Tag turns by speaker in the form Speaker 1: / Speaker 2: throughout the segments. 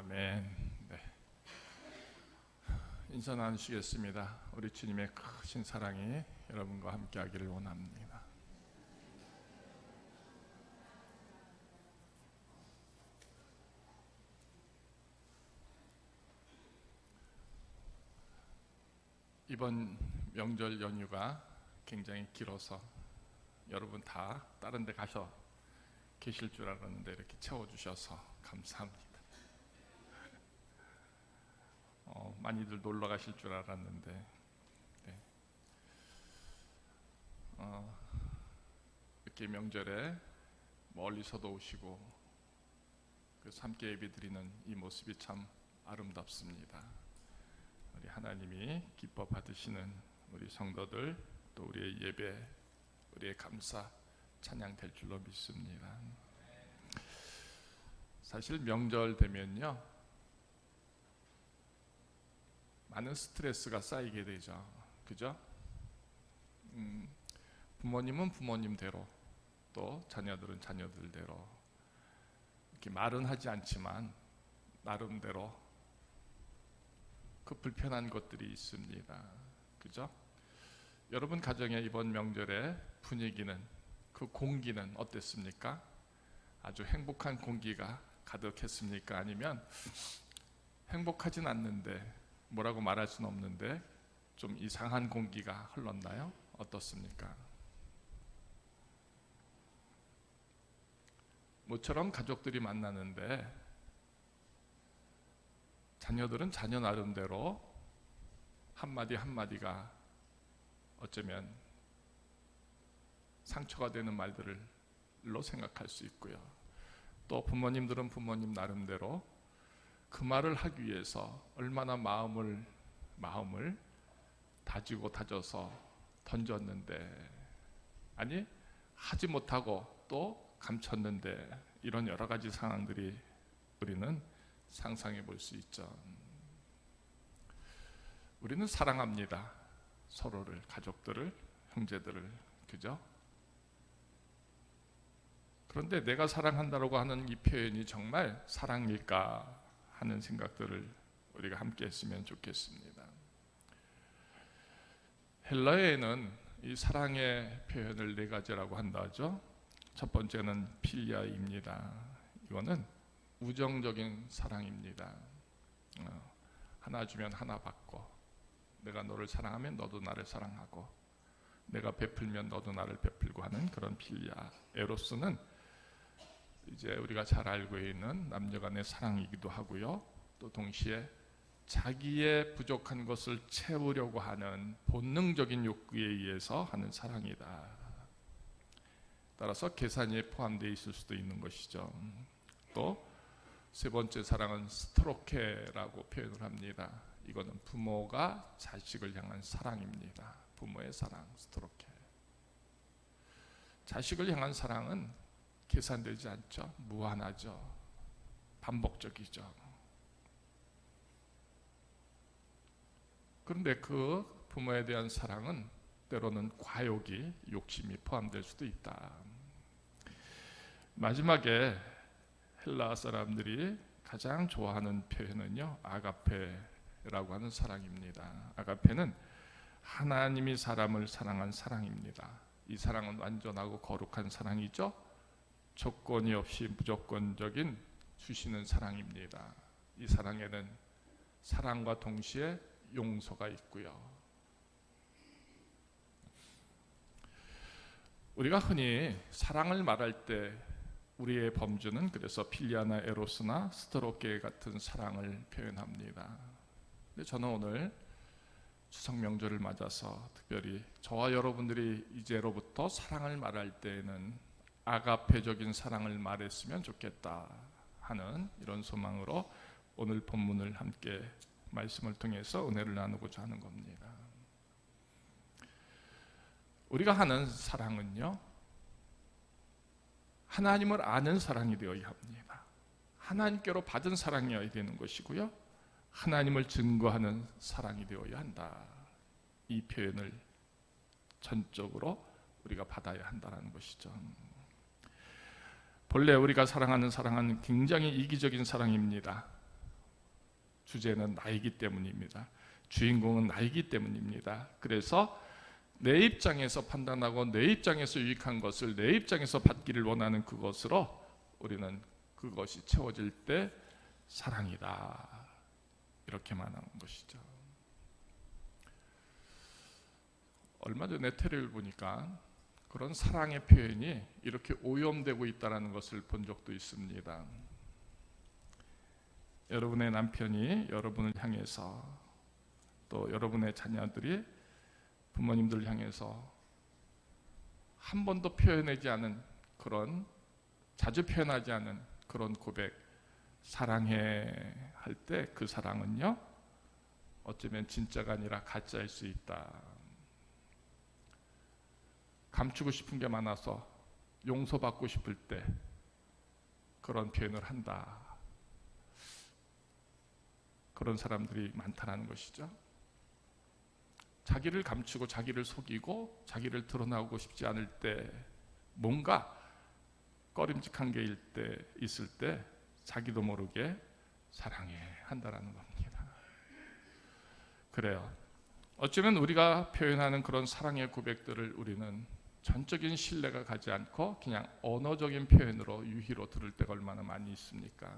Speaker 1: 아멘. 네. 인사 나누시겠습니다. 우리 주님의 크신 사랑이 여러분과 함께하기를 원합니다. 이번 명절 연휴가 굉장히 길어서 여러분 다 다른 데 가서 계실 줄 알았는데 이렇게 채워주셔서 감사합니다. 많이들 놀러 가실 줄 알았는데 네. 이렇게 명절에 멀리서도 오시고 그래서 함께 예배 드리는 이 모습이 참 아름답습니다. 우리 하나님이 기뻐 받으시는 우리 성도들, 또 우리의 예배, 우리의 감사, 찬양 될 줄로 믿습니다. 사실 명절 되면요, 많은 스트레스가 쌓이게 되죠. 그죠? 부모님은 부모님대로, 또 자녀들은 자녀들대로 이렇게 말은 하지 않지만 나름대로 그 불편한 것들이 있습니다. 그죠? 여러분 가정의 이번 명절의 분위기는, 그 공기는 어땠습니까? 아주 행복한 공기가 가득했습니까? 아니면 행복하진 않는데, 뭐라고 말할 수는 없는데 좀 이상한 공기가 흘렀나요? 어떻습니까? 모처럼 가족들이 만나는데 자녀들은 자녀 나름대로 한마디 한마디가 어쩌면 상처가 되는 말들로 생각할 수 있고요. 또 부모님들은 부모님 나름대로 그 말을 하기 위해서 얼마나 마음을 다지고 다져서 던졌는데, 아니 하지 못하고 또 감췄는데, 이런 여러 가지 상황들이 우리는 상상해 볼 수 있죠. 우리는 사랑합니다. 서로를, 가족들을, 형제들을. 그죠? 그런데 내가 사랑한다고 하는 이 표현이 정말 사랑일까 하는 생각들을 우리가 함께 했으면 좋겠습니다. 헬라어에는 이 사랑의 표현을 네 가지라고 한다죠. 첫 번째는 필리아입니다. 이거는 우정적인 사랑입니다. 하나 주면 하나 받고, 내가 너를 사랑하면 너도 나를 사랑하고, 내가 베풀면 너도 나를 베풀고 하는 그런 필리아. 에로스는 이제 우리가 잘 알고 있는 남녀간의 사랑이기도 하고요, 또 동시에 자기의 부족한 것을 채우려고 하는 본능적인 욕구에 의해서 하는 사랑이다. 따라서 계산이 포함되어 있을 수도 있는 것이죠. 또 세 번째 사랑은 스트로케라고 표현을 합니다. 이거는 부모가 자식을 향한 사랑입니다. 부모의 사랑, 스트로케. 자식을 향한 사랑은 계산되지 않죠. 무한하죠. 반복적이죠. 그런데 그 부모에 대한 사랑은 때로는 과욕이, 욕심이 포함될 수도 있다. 마지막에 헬라 사람들이 가장 좋아하는 표현은요, 아가페라고 하는 사랑입니다. 아가페는 하나님이 사람을 사랑한 사랑입니다. 이 사랑은 완전하고 거룩한 사랑이죠. 조건이 없이 무조건적인 주시는 사랑입니다. 이 사랑에는 사랑과 동시에 용서가 있고요. 우리가 흔히 사랑을 말할 때 우리의 범주는 그래서 필리아나 에로스나 스트로케 같은 사랑을 표현합니다. 근데 저는 오늘 추석 명절을 맞아서 특별히 저와 여러분들이 이제로부터 사랑을 말할 때에는 아가페적인 사랑을 말했으면 좋겠다 하는 이런 소망으로 오늘 본문을 함께 말씀을 통해서 은혜를 나누고자 하는 겁니다. 우리가 하는 사랑은요, 하나님을 아는 사랑이 되어야 합니다. 하나님께로 받은 사랑이어야 되는 것이고요, 하나님을 증거하는 사랑이 되어야 한다. 이 표현을 전적으로 우리가 받아야 한다는 것이죠. 본래 우리가 사랑하는 사랑은 굉장히 이기적인 사랑입니다. 주제는 나이기 때문입니다. 주인공은 나이기 때문입니다. 그래서 내 입장에서 판단하고 내 입장에서 유익한 것을 내 입장에서 받기를 원하는 그것으로 우리는 그것이 채워질 때 사랑이다, 이렇게 말하는 것이죠. 얼마 전에 테레비를 보니까 그런 사랑의 표현이 이렇게 오염되고 있다는 것을 본 적도 있습니다. 여러분의 남편이 여러분을 향해서, 또 여러분의 자녀들이 부모님들을 향해서 한 번도 표현하지 않은 그런, 자주 표현하지 않은 그런 고백, 사랑해 할 때 그 사랑은요, 어쩌면 진짜가 아니라 가짜일 수 있다. 감추고 싶은 게 많아서 용서받고 싶을 때 그런 표현을 한다. 그런 사람들이 많다는 것이죠. 자기를 감추고 자기를 속이고 자기를 드러나고 싶지 않을 때, 뭔가 꺼림직한 게 있을 때 자기도 모르게 사랑해 한다라는 겁니다. 그래요. 어쩌면 우리가 표현하는 그런 사랑의 고백들을 우리는 전적인 신뢰가 가지 않고 그냥 언어적인 표현으로 유희로 들을 때가 얼마나 많이 있습니까?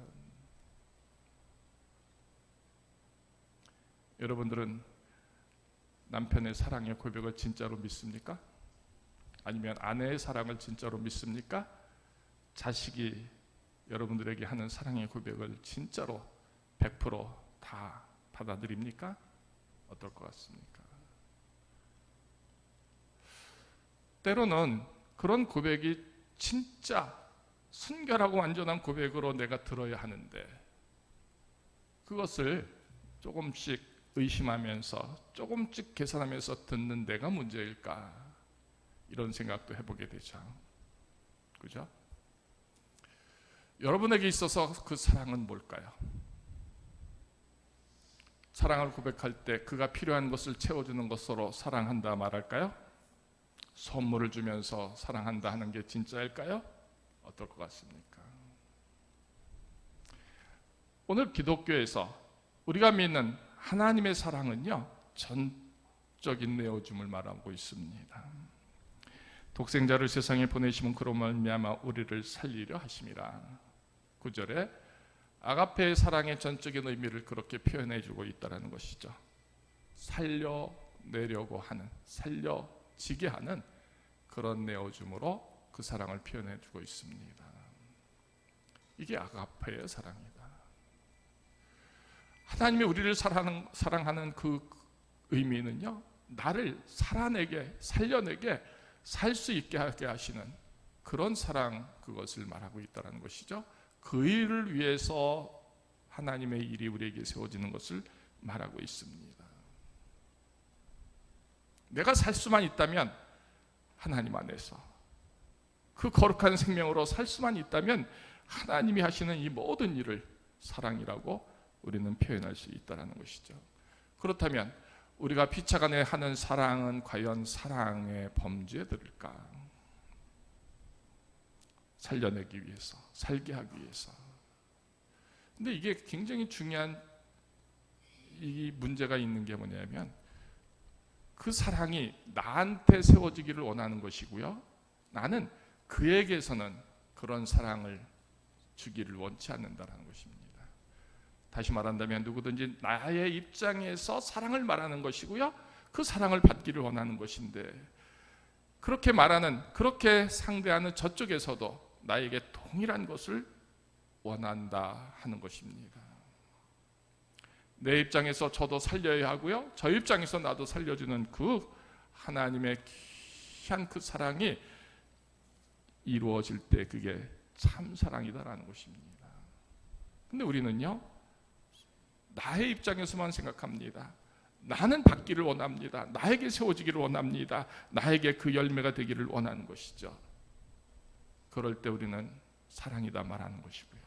Speaker 1: 여러분들은 남편의 사랑의 고백을 진짜로 믿습니까? 아니면 아내의 사랑을 진짜로 믿습니까? 자식이 여러분들에게 하는 사랑의 고백을 진짜로 100% 받아들입니까? 어떨 것 같습니까? 때로는 그런 고백이 진짜 순결하고 완전한 고백으로 내가 들어야 하는데, 그것을 조금씩 의심하면서 조금씩 계산하면서 듣는 내가 문제일까, 이런 생각도 해보게 되죠. 그죠? 여러분에게 있어서 그 사랑은 뭘까요? 사랑을 고백할 때 그가 필요한 것을 채워주는 것으로 사랑한다 말할까요? 선물을 주면서 사랑한다 하는 게 진짜일까요? 어떨 것 같습니까? 오늘 기독교에서 우리가 믿는 하나님의 사랑은요, 전적인 내어줌을 말하고 있습니다. 독생자를 세상에 보내시면 그로 말미암아 우리를 살리려 하심이라. 9절에 아가페의 사랑의 전적인 의미를 그렇게 표현해주고 있다는 것이죠. 살려내려고 하는, 살려지게 하는 그런 내어줌으로 그 사랑을 표현해주고 있습니다. 이게 아가페의 사랑이다. 하나님이 우리를 사랑하는 그 의미는요, 나를 살아내게, 살려내게, 살 수 있게 하게 하시는 그런 사랑, 그것을 말하고 있다는 것이죠. 그 일을 위해서 하나님의 일이 우리에게 세워지는 것을 말하고 있습니다. 내가 살 수만 있다면, 하나님 안에서 그 거룩한 생명으로 살 수만 있다면 하나님이 하시는 이 모든 일을 사랑이라고 우리는 표현할 수 있다는 것이죠. 그렇다면 우리가 피차간에 하는 사랑은 과연 사랑의 범죄들일까? 살려내기 위해서, 살게 하기 위해서. 근데 이게 굉장히 중요한 이 문제가 있는 게 뭐냐면, 그 사랑이 나한테 세워지기를 원하는 것이고요, 나는 그에게서는 그런 사랑을 주기를 원치 않는다는 것입니다. 다시 말한다면 누구든지 나의 입장에서 사랑을 말하는 것이고요, 그 사랑을 받기를 원하는 것인데, 그렇게 말하는, 그렇게 상대하는 저쪽에서도 나에게 동일한 것을 원한다 하는 것입니다. 내 입장에서 저도 살려야 하고요, 저 입장에서 나도 살려주는 그 하나님의 귀한 그 사랑이 이루어질 때 그게 참 사랑이다라는 것입니다. 근데 우리는요, 나의 입장에서만 생각합니다. 나는 받기를 원합니다. 나에게 세워지기를 원합니다. 나에게 그 열매가 되기를 원하는 것이죠. 그럴 때 우리는 사랑이다 말하는 것이고요.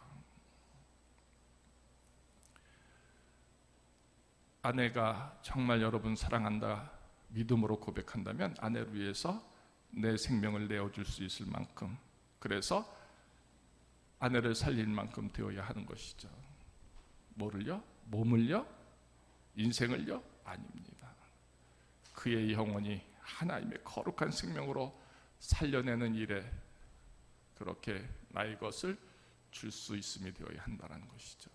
Speaker 1: 아내가 정말 여러분 사랑한다 믿음으로 고백한다면 아내를 위해서 내 생명을 내어줄 수 있을 만큼, 그래서 아내를 살릴 만큼 되어야 하는 것이죠. 뭐를요? 몸을요? 인생을요? 아닙니다. 그의 영혼이 하나님의 거룩한 생명으로 살려내는 일에 그렇게 나의 것을 줄 수 있음이 되어야 한다는 것이죠.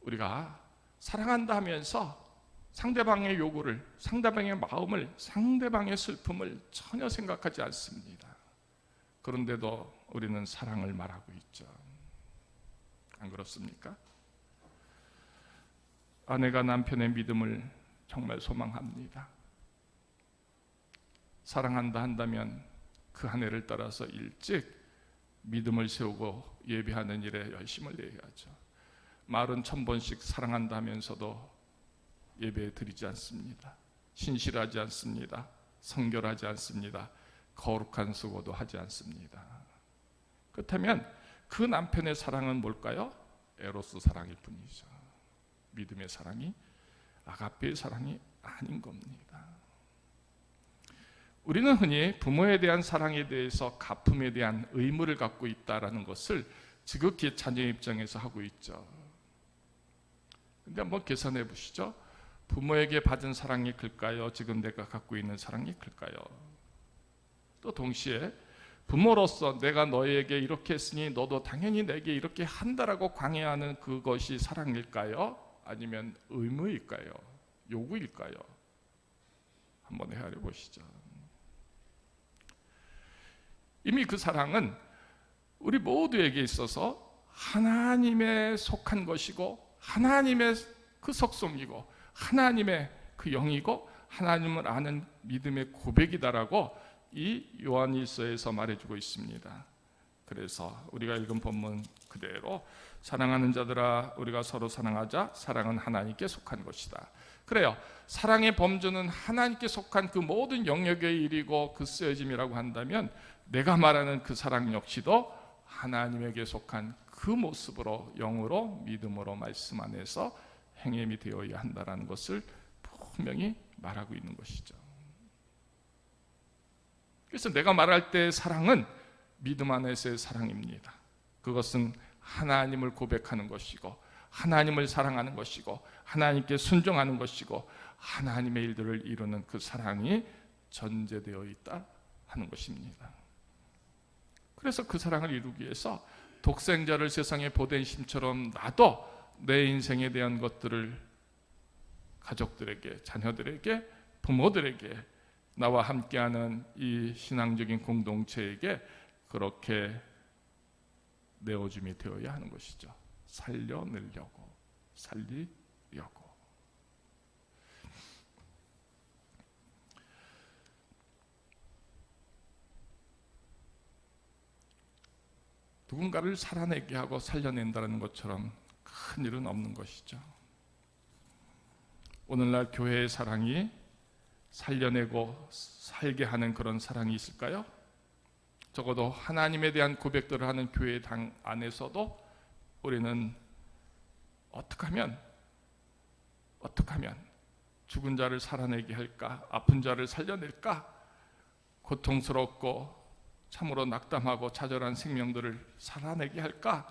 Speaker 1: 우리가 사랑한다 하면서 상대방의 요구를, 상대방의 마음을, 상대방의 슬픔을 전혀 생각하지 않습니다. 그런데도 우리는 사랑을 말하고 있죠. 안 그렇습니까? 아내가 남편의 믿음을 정말 소망합니다. 사랑한다 한다면 그 아내를 따라서 일찍 믿음을 세우고 예배하는 일에 열심을 내야죠. 말은 1000번씩 사랑한다 하면서도 예배 드리지 않습니다. 신실하지 않습니다. 성결하지 않습니다. 거룩한 수고도 하지 않습니다. 그렇다면 그 남편의 사랑은 뭘까요? 에로스 사랑일 뿐이죠. 믿음의 사랑이 아가페의 사랑이 아닌 겁니다. 우리는 흔히 부모에 대한 사랑에 대해서 가품에 대한 의무를 갖고 있다는 것을 지극히 자녀 입장에서 하고 있죠. 근데 한번 계산해 보시죠. 부모에게 받은 사랑이 클까요? 지금 내가 갖고 있는 사랑이 클까요? 또 동시에 부모로서 내가 너에게 이렇게 했으니 너도 당연히 내게 이렇게 한다라고 강요하는 그것이 사랑일까요? 아니면 의무일까요? 요구일까요? 한번 헤아려 보시죠. 이미 그 사랑은 우리 모두에게 있어서 하나님에 속한 것이고 하나님의 그 속성이고 하나님의 그 영이고 하나님을 아는 믿음의 고백이다라고 이 요한일서에서 말해주고 있습니다. 그래서 우리가 읽은 본문 그대로 사랑하는 자들아 우리가 서로 사랑하자. 사랑은 하나님께 속한 것이다. 그래요. 사랑의 범주는 하나님께 속한 그 모든 영역의 일이고 그 쓰여짐이라고 한다면 내가 말하는 그 사랑 역시도 하나님에게 속한 그 모습으로 영으로 믿음으로 말씀 안에서 행함이 되어야 한다는 것을 분명히 말하고 있는 것이죠. 그래서 내가 말할 때 사랑은 믿음 안에서의 사랑입니다. 그것은 하나님을 고백하는 것이고 하나님을 사랑하는 것이고 하나님께 순종하는 것이고 하나님의 일들을 이루는 그 사랑이 전제되어 있다 하는 것입니다. 그래서 그 사랑을 이루기 위해서 독생자를 세상에 보낸 심처럼 나도 내 인생에 대한 것들을 가족들에게, 자녀들에게, 부모들에게 나와 함께하는 이 신앙적인 공동체에게 그렇게 내어줌이 되어야 하는 것이죠. 살려내려고, 살리려고. 누군가를 살아내게 하고 살려낸다는 것처럼 큰 일은 없는 것이죠. 오늘날 교회의 사랑이 살려내고 살게 하는 그런 사랑이 있을까요? 적어도 하나님에 대한 고백들을 하는 교회 당 안에서도 우리는 어떻게 하면 죽은 자를 살아내게 할까? 아픈 자를 살려낼까? 고통스럽고 참으로 낙담하고 좌절한 생명들을 살아내게 할까?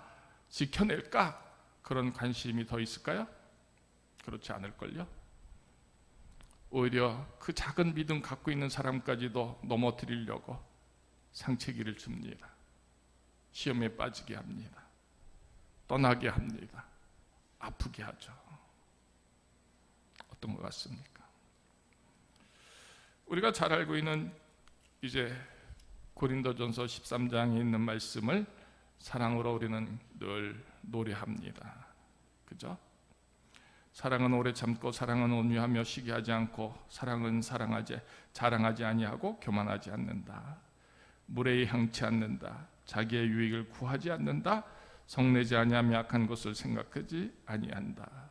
Speaker 1: 지켜낼까? 그런 관심이 더 있을까요? 그렇지 않을걸요? 오히려 그 작은 믿음 갖고 있는 사람까지도 넘어뜨리려고 상처기를 줍니다. 시험에 빠지게 합니다. 떠나게 합니다. 아프게 하죠. 어떤 것 같습니까? 우리가 잘 알고 있는 이제 고린도전서 13장에 있는 말씀을 사랑으로 우리는 늘 노래합니다. 그죠? 사랑은 오래 참고 사랑은 온유하며 시기하지 않고 사랑은 자랑하지 아니하고 교만하지 않는다. 무례히 향치 않는다. 자기의 유익을 구하지 않는다. 성내지 아니하며 악한 것을 생각하지 아니한다.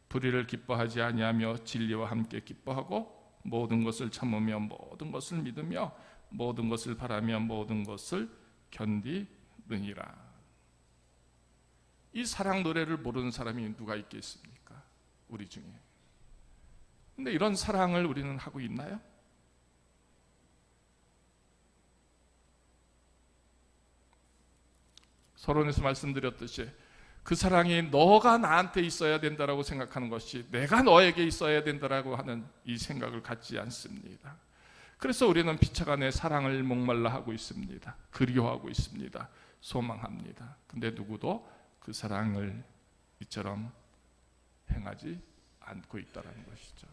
Speaker 1: 불의를 기뻐하지 아니하며 진리와 함께 기뻐하고 모든 것을 참으며 모든 것을 믿으며 모든 것을 바라며 모든 것을 견디느니라. 이 사랑 노래를 모르는 사람이 누가 있겠습니까? 우리 중에. 근데 이런 사랑을 우리는 하고 있나요? 서론에서 말씀드렸듯이 그 사랑이 너가 나한테 있어야 된다라고 생각하는 것이 내가 너에게 있어야 된다라고 하는 이 생각을 갖지 않습니다. 그래서 우리는 피차간에 사랑을 목말라 하고 있습니다. 그리워하고 있습니다. 소망합니다. 근데 누구도 그 사랑을 이처럼 행하지 않고 있다는 것이죠.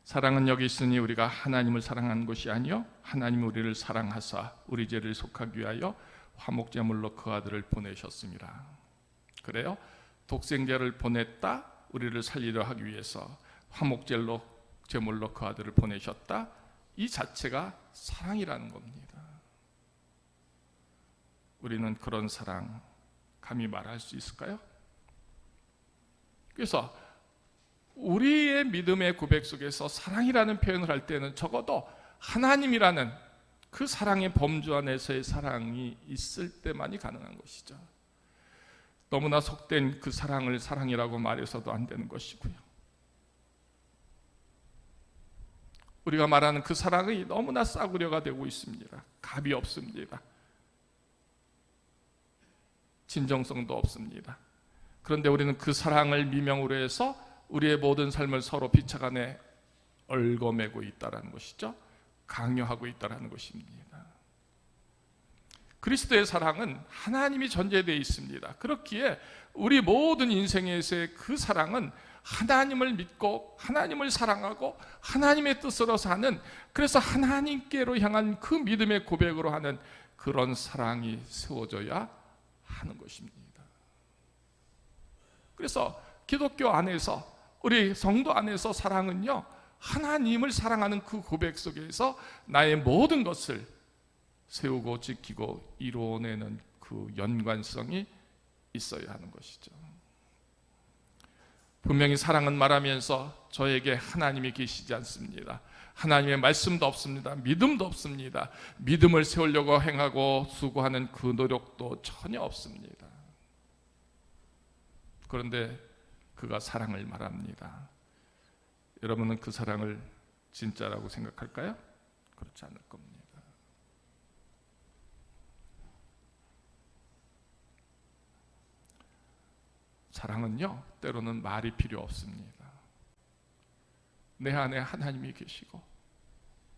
Speaker 1: 사랑은 여기 있으니 우리가 하나님을 사랑한 것이 아니요 하나님이 우리를 사랑하사 우리 죄를 속하기 위하여 화목제물로 그 아들을 보내셨습니다. 그래요? 독생자를 보냈다, 우리를 살리려 하기 위해서 화목제물로 그 아들을 보내셨다. 이 자체가 사랑이라는 겁니다. 우리는 그런 사랑 감히 말할 수 있을까요? 그래서 우리의 믿음의 고백 속에서 사랑이라는 표현을 할 때는 적어도 하나님이라는 그 사랑의 범주 안에서의 사랑이 있을 때만이 가능한 것이죠. 너무나 속된 그 사랑을 사랑이라고 말해서도 안 되는 것이고요. 우리가 말하는 그 사랑이 너무나 싸구려가 되고 있습니다. 값이 없습니다. 진정성도 없습니다. 그런데 우리는 그 사랑을 미명으로 해서 우리의 모든 삶을 서로 피차간에 얽어매고 있다는 것이죠. 강요하고 있다는 것입니다. 그리스도의 사랑은 하나님이 전제되어 있습니다. 그렇기에 우리 모든 인생에서의 그 사랑은 하나님을 믿고 하나님을 사랑하고 하나님의 뜻으로 사는, 그래서 하나님께로 향한 그 믿음의 고백으로 하는 그런 사랑이 세워져야 하는 것입니다. 그래서 기독교 안에서, 우리 성도 안에서 사랑은요, 하나님을 사랑하는 그 고백 속에서 나의 모든 것을 세우고 지키고 이루어내는 그 연관성이 있어야 하는 것이죠. 분명히 사랑은 말하면서 저에게 하나님이 계시지 않습니다. 하나님의 말씀도 없습니다. 믿음도 없습니다. 믿음을 세우려고 행하고 수고하는 그 노력도 전혀 없습니다. 그런데 그가 사랑을 말합니다. 여러분은 그 사랑을 진짜라고 생각할까요? 그렇지 않을 겁니다. 사랑은요, 때로는 말이 필요 없습니다. 내 안에 하나님이 계시고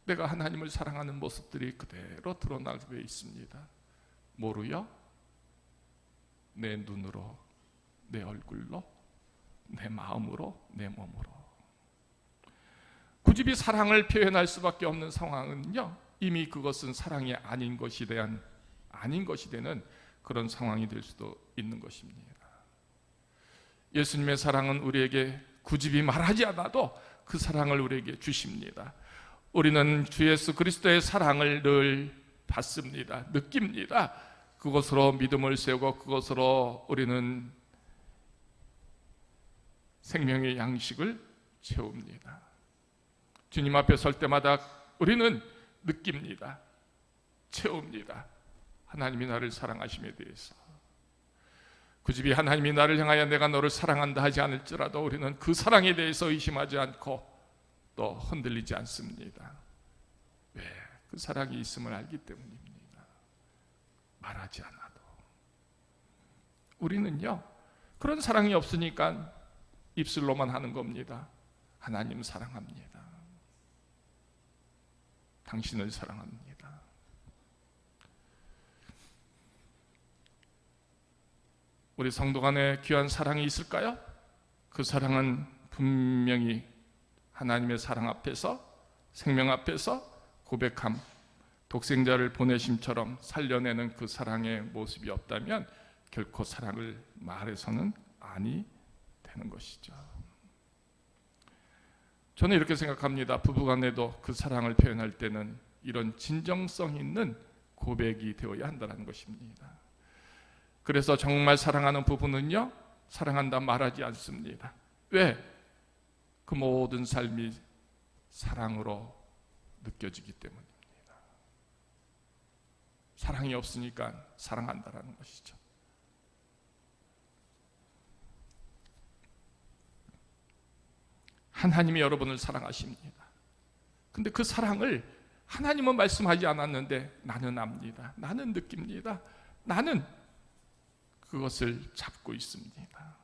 Speaker 1: 내가 하나님을 사랑하는 모습들이 그대로 드러나게 있습니다. 뭐로요? 내 눈으로, 내 얼굴로, 내 마음으로, 내 몸으로. 굳이 사랑을 표현할 수밖에 없는 상황은요, 이미 그것은 사랑이 아닌 것이 되는 그런 상황이 될 수도 있는 것입니다. 예수님의 사랑은 우리에게 굳이 말하지 않아도 그 사랑을 우리에게 주십니다. 우리는 주 예수 그리스도의 사랑을 늘 받습니다. 느낍니다. 그것으로 믿음을 세우고 그것으로 우리는 생명의 양식을 채웁니다. 주님 앞에 설 때마다 우리는 느낍니다. 채웁니다. 하나님이 나를 사랑하심에 대해서. 굳이 하나님이 나를 향하여 내가 너를 사랑한다 하지 않을지라도 우리는 그 사랑에 대해서 의심하지 않고 또 흔들리지 않습니다. 왜? 그 사랑이 있음을 알기 때문입니다. 말하지 않아도. 우리는요, 그런 사랑이 없으니까 입술로만 하는 겁니다. 하나님 사랑합니다. 당신을 사랑합니다. 우리 성도 간에 귀한 사랑이 있을까요? 그 사랑은 분명히 하나님의 사랑 앞에서, 생명 앞에서 고백함, 독생자를 보내심처럼 살려내는 그 사랑의 모습이 없다면 결코 사랑을 말해서는 아니 되는 것이죠. 저는 이렇게 생각합니다. 부부간에도 그 사랑을 표현할 때는 이런 진정성 있는 고백이 되어야 한다는 것입니다. 그래서 정말 사랑하는 부부는요, 사랑한다 말하지 않습니다. 왜? 그 모든 삶이 사랑으로 느껴지기 때문입니다. 사랑이 없으니까 사랑한다라는 것이죠. 하나님이 여러분을 사랑하십니다. 근데 그 사랑을 하나님은 말씀하지 않았는데 나는 압니다. 나는 느낍니다. 나는 그것을 잡고 있습니다.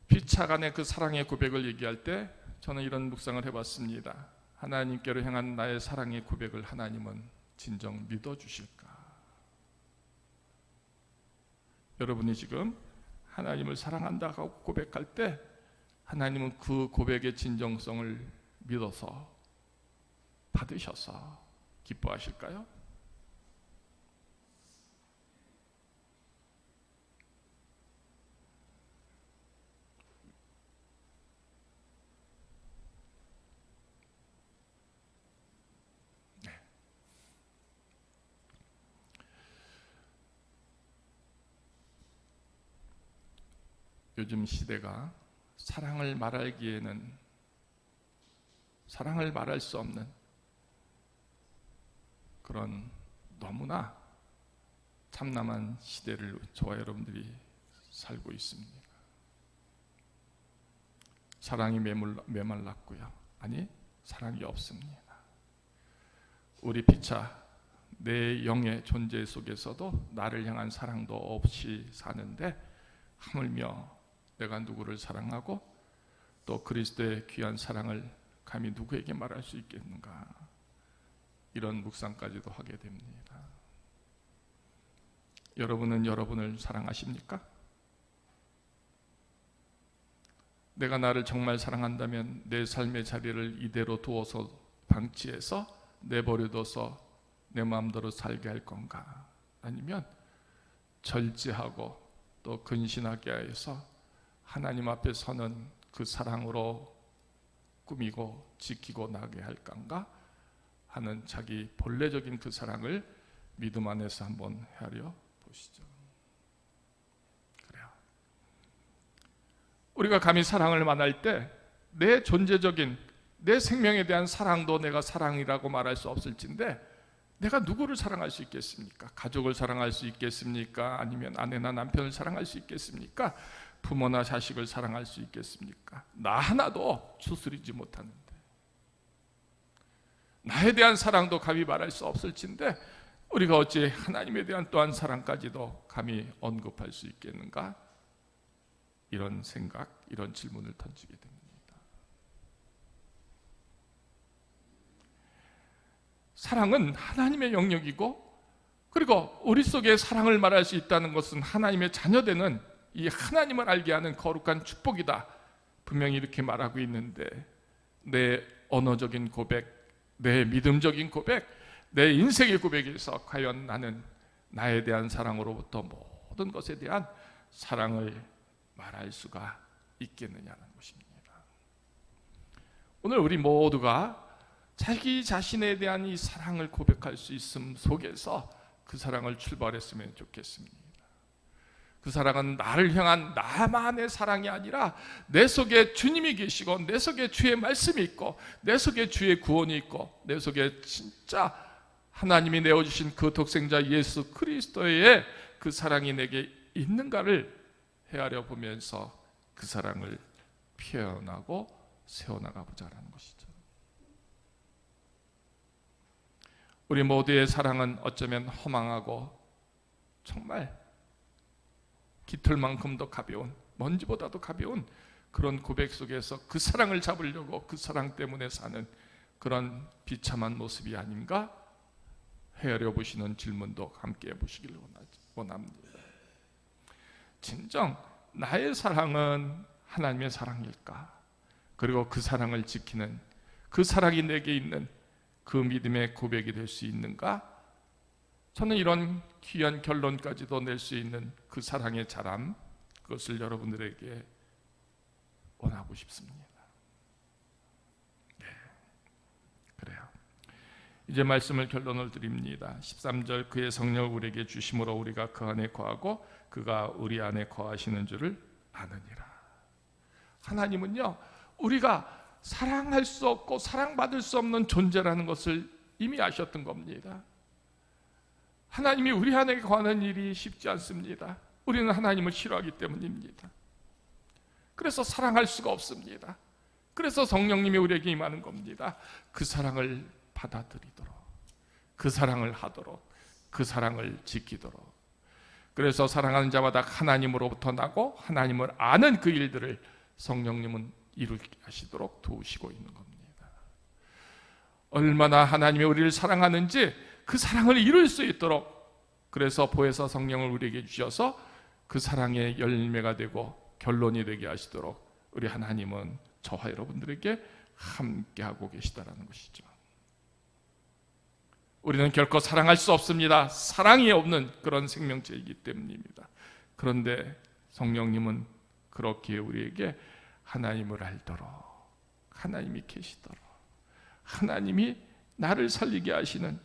Speaker 1: 피차 간의 그 사랑의 고백을 얘기할 때 저는 이런 묵상을 해봤습니다. 하나님께로 향한 나의 사랑의 고백을 하나님은 진정 믿어주실까? 여러분이 지금 하나님을 사랑한다고 고백할 때 하나님은 그 고백의 진정성을 믿어서 받으셔서 기뻐하실까요? 요즘 시대가 사랑을 말하기에는 사랑을 말할 수 없는 그런 너무나 참남한 시대를 저와 여러분들이 살고 있습니다. 사랑이 메말랐고요. 아니, 사랑이 없습니다. 우리 피차 내 영의 존재 속에서도 나를 향한 사랑도 없이 사는데 하물며 내가 누구를 사랑하고 또 그리스도의 귀한 사랑을 감히 누구에게 말할 수 있겠는가, 이런 묵상까지도 하게 됩니다. 여러분은 여러분을 사랑하십니까? 내가 나를 정말 사랑한다면 내 삶의 자리를 이대로 두어서 방치해서 내버려둬서 내 마음대로 살게 할 건가? 아니면 절제하고 또 근신하게 해서 하나님 앞에 서는 그 사랑으로 꾸미고 지키고 나게 할 건가 하는 자기 본래적인 그 사랑을 믿음 안에서 한번 헤아려 보시죠. 그래요. 우리가 감히 사랑을 말할 때 내 존재적인 내 생명에 대한 사랑도 내가 사랑이라고 말할 수 없을진데 내가 누구를 사랑할 수 있겠습니까? 가족을 사랑할 수 있겠습니까? 아니면 아내나 남편을 사랑할 수 있겠습니까? 부모나 자식을 사랑할 수 있겠습니까? 나 하나도 추스리지 못하는데 나에 대한 사랑도 감히 말할 수 없을진데 우리가 어찌 하나님에 대한 또한 사랑까지도 감히 언급할 수 있겠는가? 이런 생각, 이런 질문을 던지게 됩니다. 사랑은 하나님의 영역이고, 그리고 우리 속에 사랑을 말할 수 있다는 것은 하나님의 자녀되는 이 하나님을 알게 하는 거룩한 축복이다, 분명히 이렇게 말하고 있는데 내 언어적인 고백, 내 믿음적인 고백, 내 인생의 고백에서 과연 나는 나에 대한 사랑으로부터 모든 것에 대한 사랑을 말할 수가 있겠느냐는 것입니다. 오늘 우리 모두가 자기 자신에 대한 이 사랑을 고백할 수 있음 속에서 그 사랑을 출발했으면 좋겠습니다. 그 사랑은 나를 향한 나만의 사랑이 아니라 내 속에 주님이 계시고 내 속에 주의 말씀이 있고 내 속에 주의 구원이 있고 내 속에 진짜 하나님이 내어주신 그 독생자 예수 그리스도의 그 사랑이 내게 있는가를 헤아려 보면서 그 사랑을 표현하고 세워나가 보자라는 것이죠. 우리 모두의 사랑은 어쩌면 허망하고 정말 깃털만큼도 가벼운, 먼지보다도 가벼운 그런 고백 속에서 그 사랑을 잡으려고 그 사랑 때문에 사는 그런 비참한 모습이 아닌가 헤아려 보시는 질문도 함께 해보시길 원합니다. 진정 나의 사랑은 하나님의 사랑일까? 그리고 그 사랑을 지키는, 그 사랑이 내게 있는 그 믿음의 고백이 될 수 있는가? 저는 이런 귀한 결론까지도 낼 수 있는 그 사랑의 자람, 그것을 여러분들에게 원하고 싶습니다. 네, 그래요. 이제 말씀을 결론을 드립니다. 13절, 그의 성령을 우리에게 주심으로 우리가 그 안에 거하고 그가 우리 안에 거하시는 줄을 아느니라. 하나님은요, 우리가 사랑할 수 없고 사랑받을 수 없는 존재라는 것을 이미 아셨던 겁니다. 하나님이 우리 안에 거하는 일이 쉽지 않습니다. 우리는 하나님을 싫어하기 때문입니다. 그래서 사랑할 수가 없습니다. 그래서 성령님이 우리에게 임하는 겁니다. 그 사랑을 받아들이도록, 그 사랑을 하도록, 그 사랑을 지키도록. 그래서 사랑하는 자마다 하나님으로부터 나고 하나님을 아는 그 일들을 성령님은 이루게 하시도록 도우시고 있는 겁니다. 얼마나 하나님이 우리를 사랑하는지 그 사랑을 이룰 수 있도록, 그래서 보혜사 성령을 우리에게 주셔서 그 사랑의 열매가 되고 결론이 되게 하시도록 우리 하나님은 저와 여러분들에게 함께하고 계시다라는 것이죠. 우리는 결코 사랑할 수 없습니다. 사랑이 없는 그런 생명체이기 때문입니다. 그런데 성령님은 그렇게 우리에게 하나님을 알도록, 하나님이 계시도록, 하나님이 나를 살리게 하시는,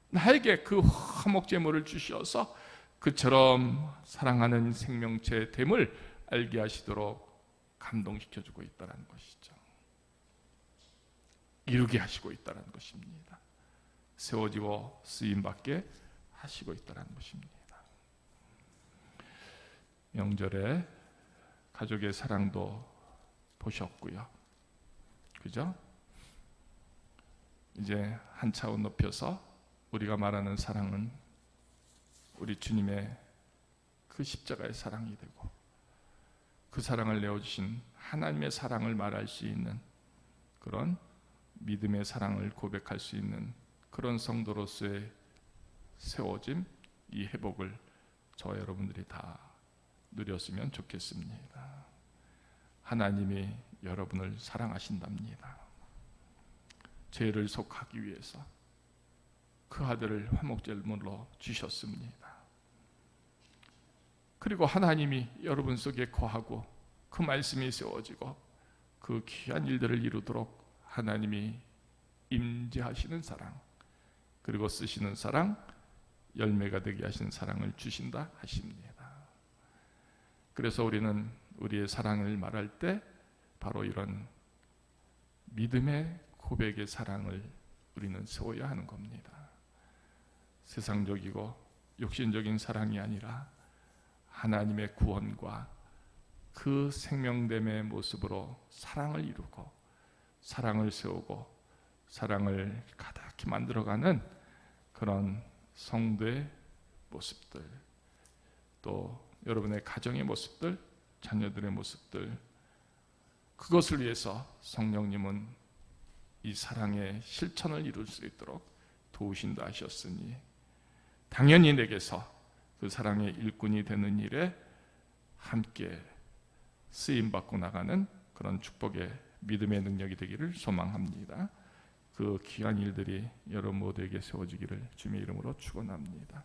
Speaker 1: 나에게 그 화목제물을 주셔서 그처럼 사랑하는 생명체의 됨을 알게 하시도록 감동시켜주고 있다는 것이죠. 이루게 하시고 있다는 것입니다. 세워지고 쓰임받게 하시고 있다는 것입니다. 명절에 가족의 사랑도 보셨고요, 그죠? 이제 한 차원 높여서 우리가 말하는 사랑은 우리 주님의 그 십자가의 사랑이 되고, 그 사랑을 내어주신 하나님의 사랑을 말할 수 있는 그런 믿음의 사랑을 고백할 수 있는 그런 성도로서의 세워짐, 이 회복을 저와 여러분들이 다 누렸으면 좋겠습니다. 하나님이 여러분을 사랑하신답니다. 죄를 속하기 위해서 그 아들을 화목제물로 주셨습니다. 그리고 하나님이 여러분 속에 거하고 그 말씀이 세워지고 그 귀한 일들을 이루도록 하나님이 임재하시는 사랑, 그리고 쓰시는 사랑, 열매가 되게 하시는 사랑을 주신다 하십니다. 그래서 우리는 우리의 사랑을 말할 때 바로 이런 믿음의 고백의 사랑을 우리는 세워야 하는 겁니다. 세상적이고 육신적인 사랑이 아니라 하나님의 구원과 그 생명됨의 모습으로 사랑을 이루고 사랑을 세우고 사랑을 가득히 만들어가는 그런 성도의 모습들, 또 여러분의 가정의 모습들, 자녀들의 모습들, 그것을 위해서 성령님은 이 사랑의 실천을 이룰 수 있도록 도우신다 하셨으니, 당연히 내게서 그 사랑의 일꾼이 되는 일에 함께 쓰임받고 나가는 그런 축복의 믿음의 능력이 되기를 소망합니다. 그 귀한 일들이 여러분 모두에게 세워지기를 주님의 이름으로 축원합니다.